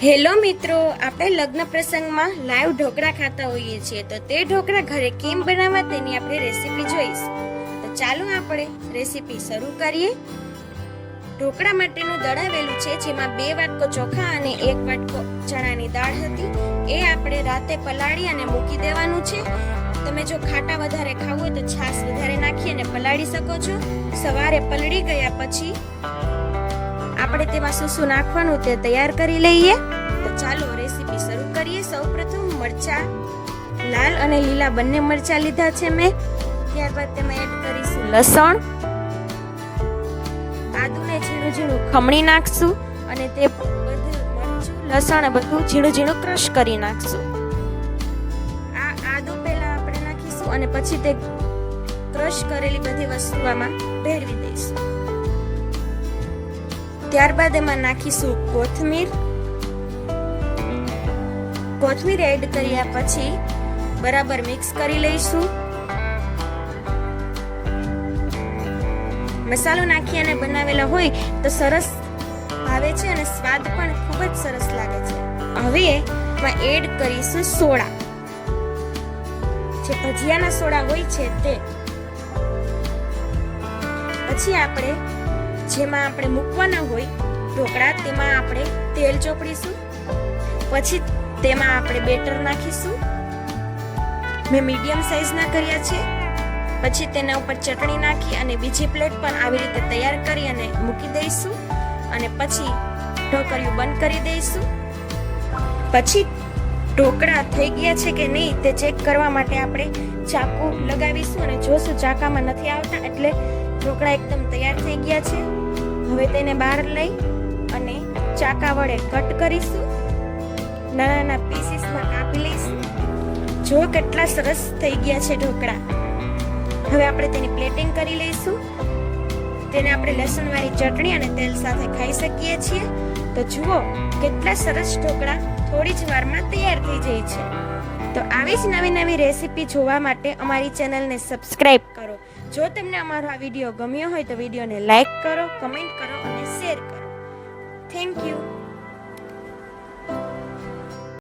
Hello મિત્રો, આપણે લગ્ન પ્રસંગમાં લાઈવ ઢોકળા ખાતા હોઈએ છીએ, તો તે ઢોકળા ઘરે કેમ બનાવવા તેની આપણે રેસીપી જોઈશું. તો ચાલો આપણે રેસીપી શરૂ કરીએ. ઢોકળા માટેનું દળાવેલું છે, જેમાં 2 વાટકો ચોખા અને 1 વાટકો ચણાની દાળ હતી. એ આપણે રાતે પલાળી અને મૂકી દેવાનું છે. તમે જો ખાટા વધારે ખાવું હોય તો છાશ વધારે નાખી અને પલાળી શકો છો. સવારે પલળી ગયા પછી આપણે તેમાં શું નાખવાનું તે તૈયાર કરી લઈએ. તો ચાલો રેસીપી શરૂ કરીએ. સૌપ્રથમ મરચા, લાલ અને લીલા બંને મરચા લીધા છે મેં. ત્યારબાદ તેમાં એડ કરીશું લસણ, આદુને ઝીણું ઝીણું ખમણી નાખશું અને તે બધું મરચું, લસણ બધું ઝીણું ઝીણું ક્રશ કરી નાખશું. આ આદુ પહેલા આપણે નાખીશું અને પછી તે ક્રશ કરેલી બધી વસ્તુ આમાં ભેળવી દઈશું. ત્યારબાદ એમાં નાખીશું કોથમીર એડ કર્યા પછી બરાબર મિક્સ કરી લઈશું. મસાલો નાખી અને બનાવેલા હોય તો સરસ ભાવે છે અને સ્વાદ પણ ખૂબ જ સરસ લાગે છે. હવે એમાં એડ કરીશું સોડા, જે ભજીયાના સોડા હોય છે તે. પછી આપણે જેમાં આપણે મૂકવાના હોય ઢોકળા તેમાં આપણે તેલ ચોપડીશું. પછી તેમાં આપણે બેટર નાખીશું. મેં મીડિયમ સાઈઝના કર્યા છે. પછી તેના ઉપર ચટણી નાખી અને બીજી પ્લેટ પર આવી રીતે તૈયાર કરી અને મૂકી દઈશું. અને પછી ઢોકળિયું બંધ કરી દઈશું. પછી ઢોકળા થઈ ગયા છે કે નહીં તે ચેક કરવા માટે આપણે ચાકુ લગાવીશું અને જોશું ચાકામાં નથી આવતા એટલે ઢોકળા એકદમ તૈયાર થઈ ગયા છે. હવે તેને બહાર લઈ અને ચાકા વડે કટ કરીશું. નાના નાના પીસીસમાં કાપી લઈશું. જો કેટલા સરસ થઈ ગયા છે ઢોકળા. હવે આપણે તેની પ્લેટિંગ કરી લઈશું. તેને આપણે લસણવાળી ચટણી અને તેલ સાથે ખાઈ શકીએ છીએ. તો જુઓ કેટલા સરસ ઢોકળા થોડી જ વારમાં તૈયાર થઈ જાય છે. તો આવી જ નવી નવી રેસીપી જોવા માટે અમારી ચેનલને સબસ્ક્રાઇબ કરો. જો તમને અમારો આ વિડીયો ગમ્યો હોય તો વિડીયોને લાઈક કરો, કમેન્ટ કરો અને શેર કરો. Thank you.